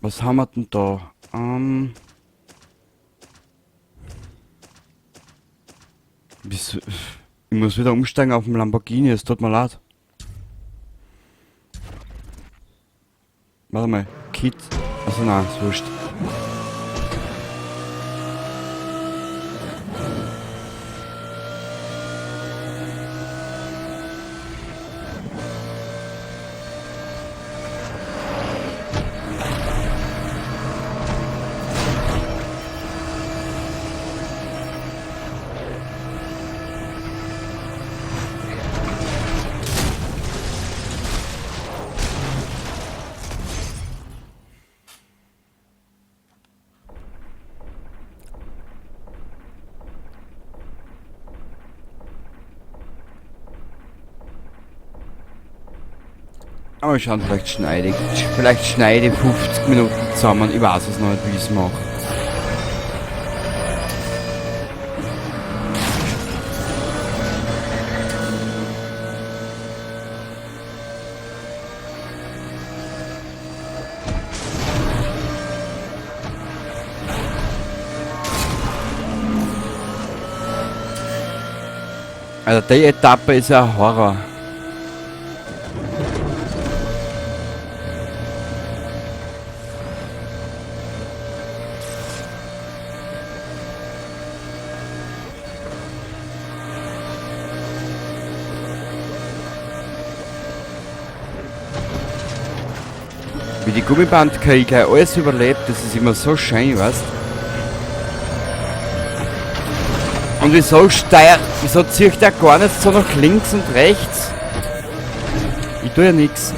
Was haben wir denn da? Wieso? Ich muss wieder umsteigen auf dem Lamborghini, es tut mir leid. Warte mal, Kit. Also nein, ist wurscht. Aber schauen, vielleicht schneide ich 50 Minuten zusammen. Ich weiß es noch nicht, wie ich es mache. Also die Etappe ist ja ein Horror. Wie die Gummiband-KI gleich alles überlebt, das ist immer so schön, weißt du? Und wieso zieht der gar nicht so nach links und rechts? Ich tue ja nix.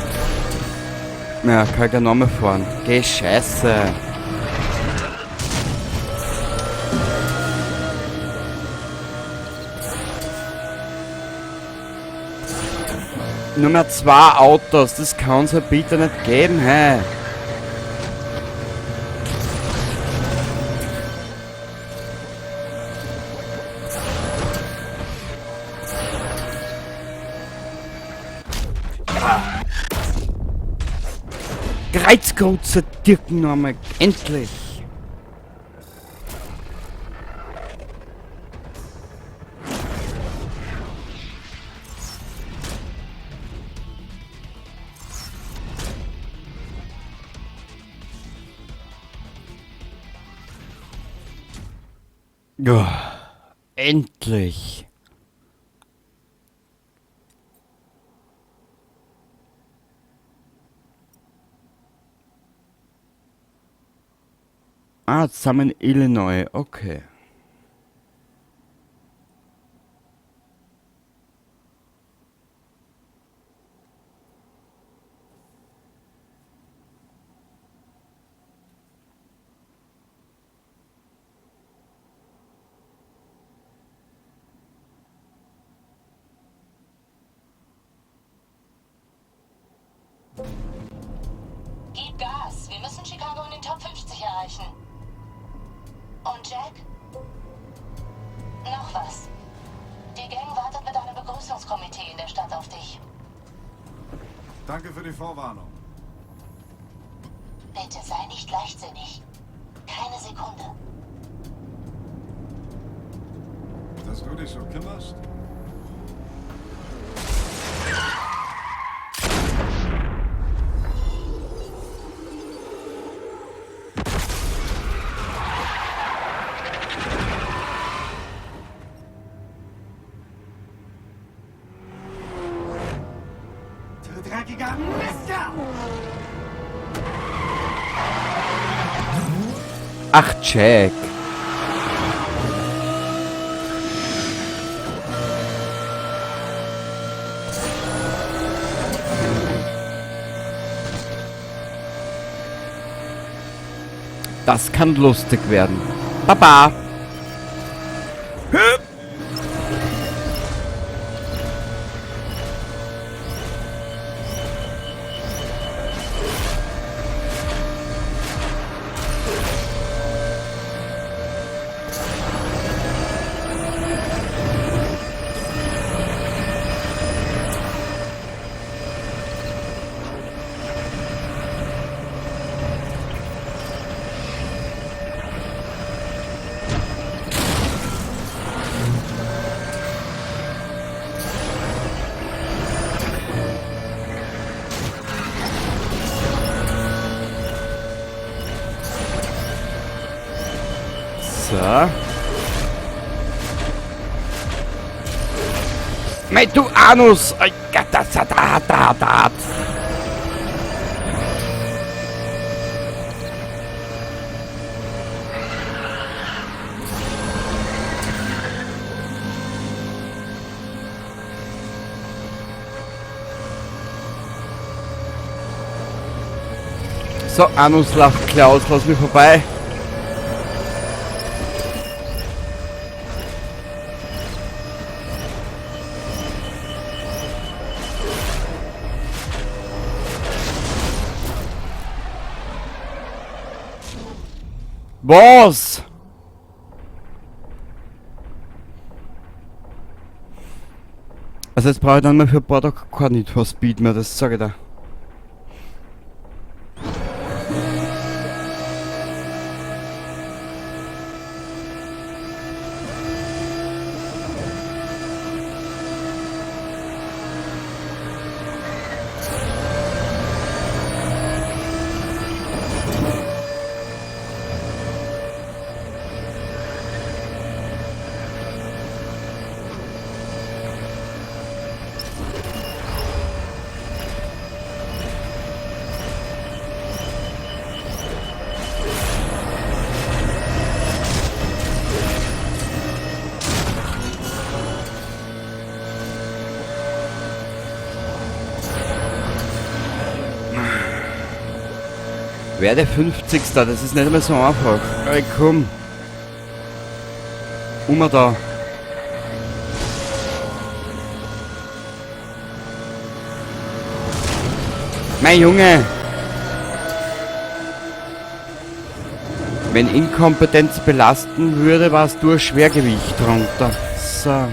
Ja, kann ich ja nochmal fahren. Geh scheiße. Nur mehr 2 Autos, das kann's ja bitte nicht geben, hä? Kreuzkreuzer Dirken nochmal, endlich! Oh, endlich! Ah, zusammen in Illinois, okay. Gib Gas, wir müssen Chicago in den Top 50 erreichen. Und Jack? Noch was. Die Gang wartet mit einem Begrüßungskomitee in der Stadt auf dich. Danke für die Vorwarnung. Bitte sei nicht leichtsinnig. Keine Sekunde. Dass du dich so kümmerst? Du dreckiger Mister! Ach, Jack. Das kann lustig werden. Baba. So. Mei, du Anus! Ay, da. So, Anuslach Klaus, lass mich vorbei. Was? Also jetzt brauche ich dann mal für ein paar Tage kein Need for Speed mehr, das sage ich da. Werde 50. Das ist nicht mehr so einfach. Ey, komm. Da. Mein Junge. Wenn Inkompetenz belasten würde, warst du ein Schwergewicht drunter. So.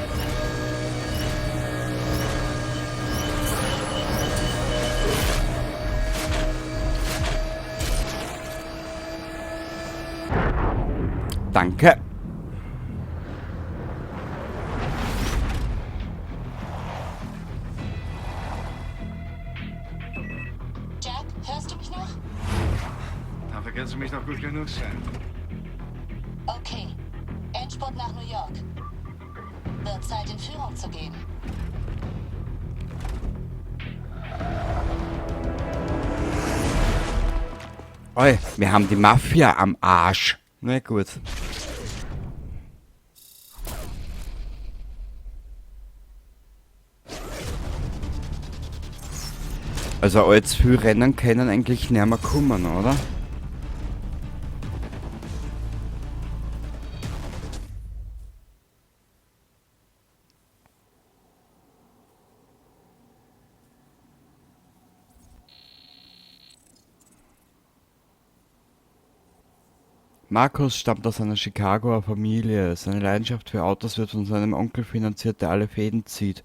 Danke. Jack, hörst du mich noch? Dafür kennst du mich noch gut genug, Sam. Okay. Endspurt nach New York. Wird Zeit, in Führung zu gehen. Oi, wir haben die Mafia am Arsch. Na gut. Also allzu viel Rennen können eigentlich nicht mehr kommen, oder? Markus stammt aus einer Chicagoer Familie. Seine Leidenschaft für Autos wird von seinem Onkel finanziert, der alle Fäden zieht.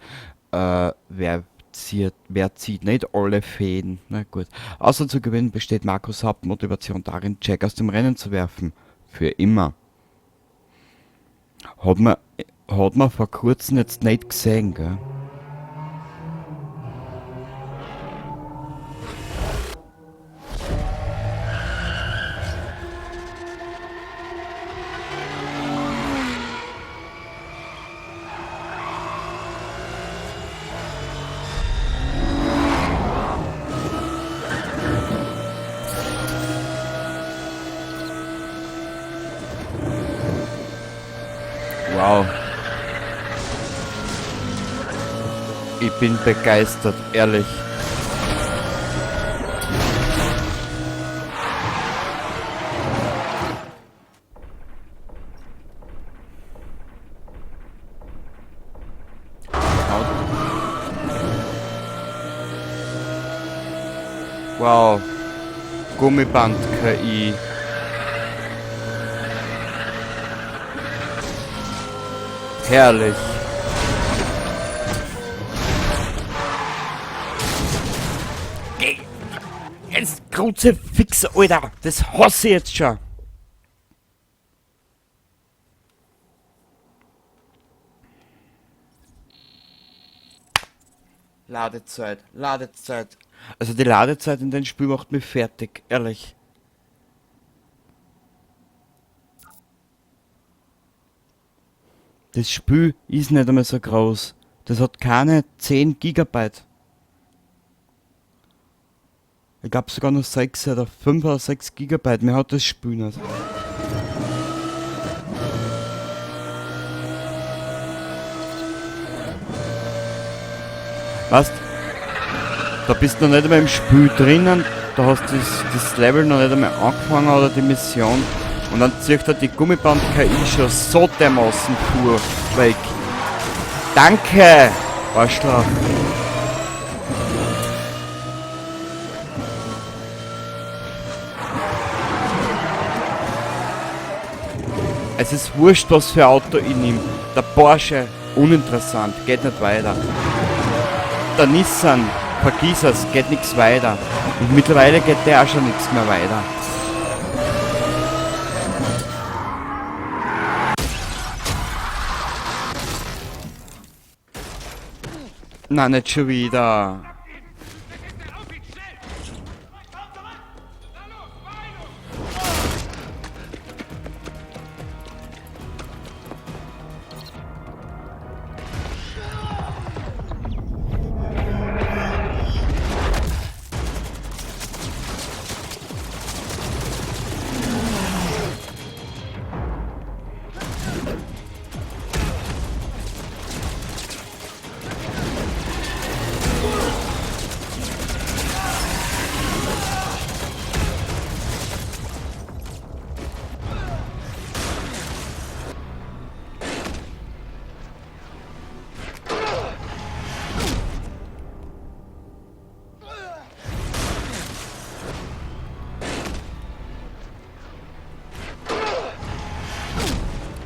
Wer zieht nicht alle Fäden? Na gut. Außer zu gewinnen besteht Markus' Hauptmotivation darin, Jack aus dem Rennen zu werfen. Für immer. Hat man vor kurzem jetzt nicht gesehen, gell? Wow. Ich bin begeistert, ehrlich. Wow. Gummiband-KI. Herrlich. Jetzt Kruzifix, Alter. Das hasse ich jetzt schon. Ladezeit, Ladezeit. Also die Ladezeit in dem Spiel macht mich fertig, ehrlich. Das Spiel ist nicht einmal so groß. Das hat keine 10 Gigabyte. Ich glaube sogar nur 6 oder 5 oder 6 Gigabyte. Mehr hat das Spiel nicht. Weißt, da bist du noch nicht einmal im Spiel drinnen, da hast du das Level noch nicht einmal angefangen oder die Mission und dann zieht er die Gummiband-KI schon so dermaßen pur weg. Danke, Arschloch. Es ist wurscht, was für Auto ich nehme. Der Porsche, uninteressant, geht nicht weiter. Der Nissan, vergiss es, geht nichts weiter. Und mittlerweile geht der auch schon nichts mehr weiter. Na, nicht schon wieder.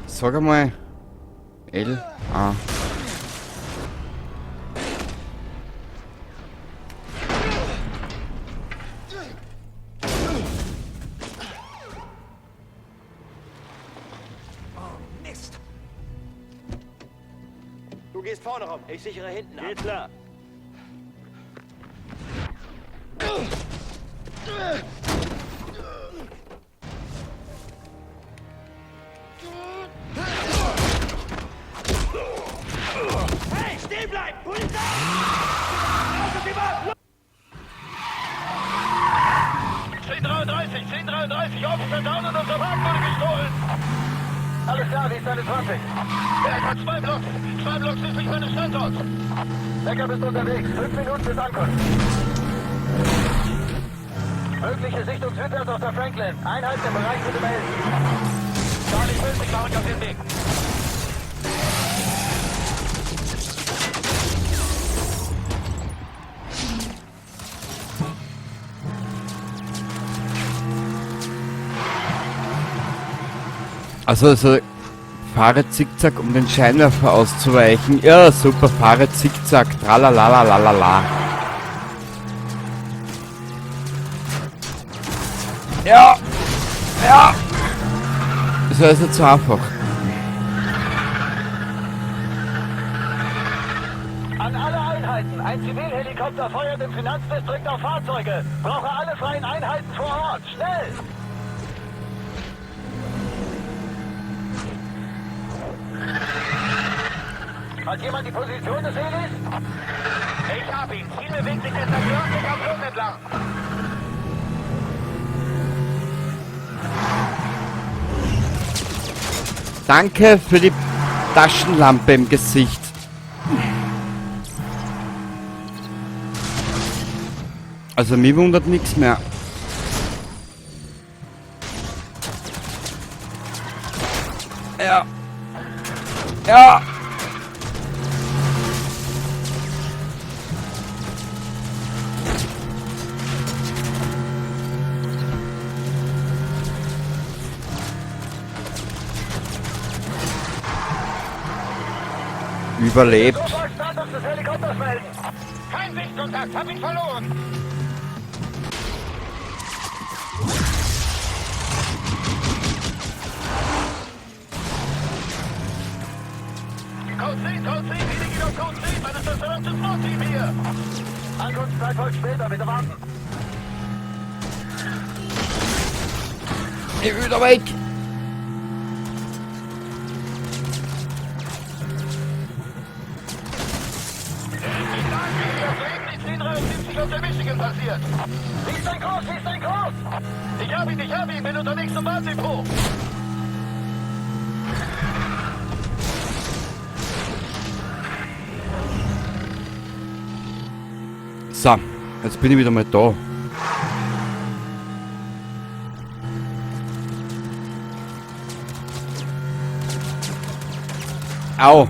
Sag einmal. L. A. Mist! Du gehst vorne rum, ich sichere hinten ab. Geht klar. Hey, stehen bleiben! Polizei! 10:33, Officer down und unser Wagen wurde gestohlen! Alles klar, wie ist deine 20? Er hat 2 Blocks. 2 Blocks südlich meines Standorts. Backup ist unterwegs. 5 Minuten bis Ankunft. Mögliche Sichtung südwärts auf der Franklin. Einheit im Bereich bitte melden. Charlie 50, mache ich auf den Weg. Also fahre zickzack, um den Scheinwerfer auszuweichen. Ja, super, fahre zickzack, tralalalalala. Ja! Ja! Das war jetzt nicht so einfach. An alle Einheiten. Ein Zivilhelikopter feuert im Finanzdistrikt auf Fahrzeuge. Brauche alle freien Einheiten vor Ort. Schnell! Hat jemand die Position des Helis? Ich hab ihn. Ziel bewegt sich der Zerstörungsweg am Fluss entlang. Danke für die Taschenlampe im Gesicht. Also mich wundert nichts mehr. Ja. Ja. Überlebt. Sofort Status des Helikopters melden. Kein Sichtkontakt, hab ihn verloren. Code 10, Heli auf Code 10, man ist das verdammte Support-Team hier. Ankunftszeit folgt später, bitte warten. Ich will da weg. Das Leben ist in 73 auf der Michigan passiert. Wie ist dein Kurs? Wie ist dein Kurs? Ich hab ihn. Bin unterwegs zum Bahndepot. So, jetzt bin ich wieder mal da. Au!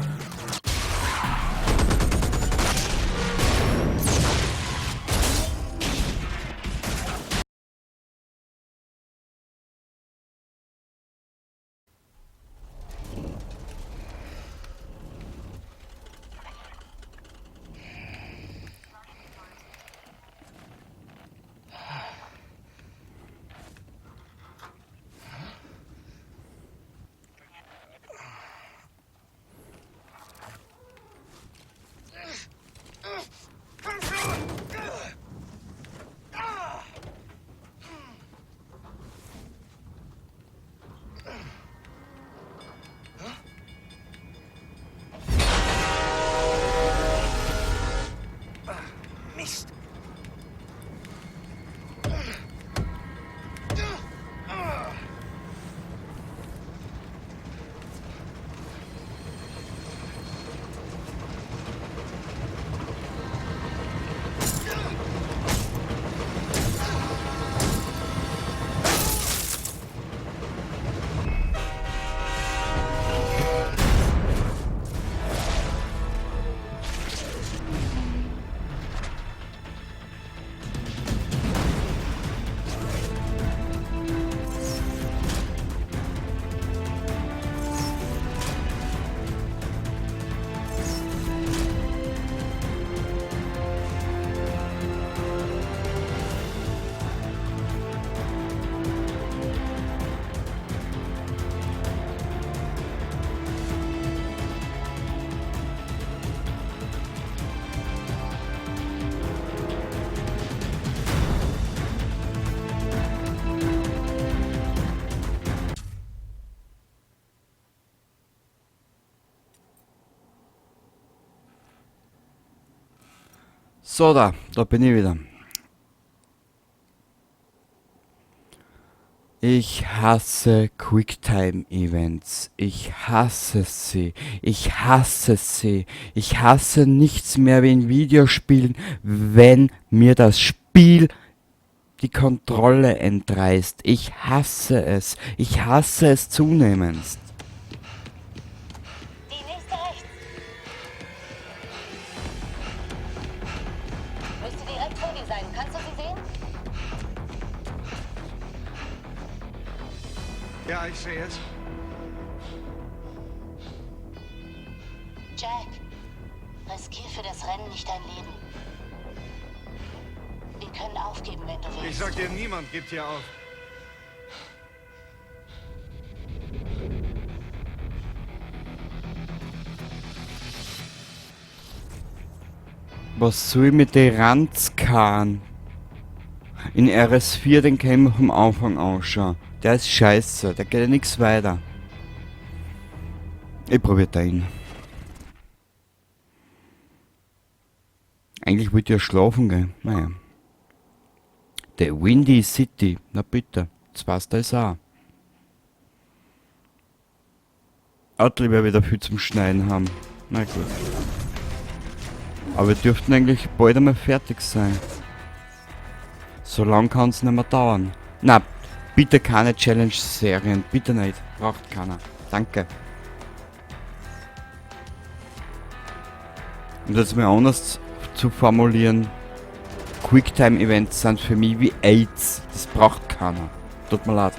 So, da bin ich wieder. Ich hasse Quicktime-Events. Ich hasse sie. Ich hasse sie. Ich hasse nichts mehr wie in Videospielen, wenn mir das Spiel die Kontrolle entreißt. Ich hasse es. Ich hasse es zunehmendst. Die nächste rechts. Müsste direkt vor dir sein. Kannst du sie sehen? Ja, ich sehe es. Jack, riskier für das Rennen nicht dein Leben. Wir können aufgeben, wenn du willst. Ich sag dir, niemand gibt hier auf. Was soll ich mit der Ranzkahn? In RS4, den kann ich am Anfang ausschauen. Der ist scheiße, der geht ja nichts weiter. Ich probiere den. Eigentlich wollte ich ja schlafen gehen. Naja. The Windy City. Na bitte. Das passt das auch. Auto wäre wieder viel zum Schneiden haben. Na gut. Aber wir dürften eigentlich bald einmal fertig sein. So lang kann es nicht mehr dauern. Na, bitte keine Challenge-Serien. Bitte nicht. Braucht keiner. Danke. Um das mal anders zu formulieren. Quicktime-Events sind für mich wie AIDS. Das braucht keiner. Tut mir leid.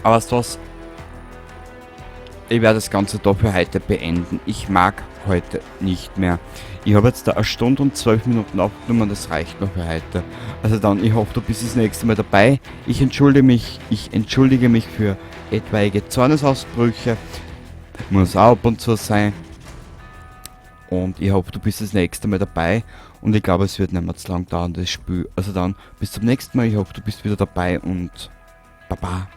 Aber weißt du was? Ich werde das Ganze da für heute beenden. Ich mag heute nicht mehr. Ich habe jetzt da 1 Stunde und 12 Minuten aufgenommen, das reicht noch für heute. Also dann, ich hoffe, du bist das nächste Mal dabei. Ich entschuldige mich für etwaige Zornesausbrüche. Muss auch ab und zu sein. Und ich hoffe, du bist das nächste Mal dabei. Und ich glaube, es wird nicht mehr zu lang dauern, das Spiel. Also dann, bis zum nächsten Mal. Ich hoffe, du bist wieder dabei und Baba.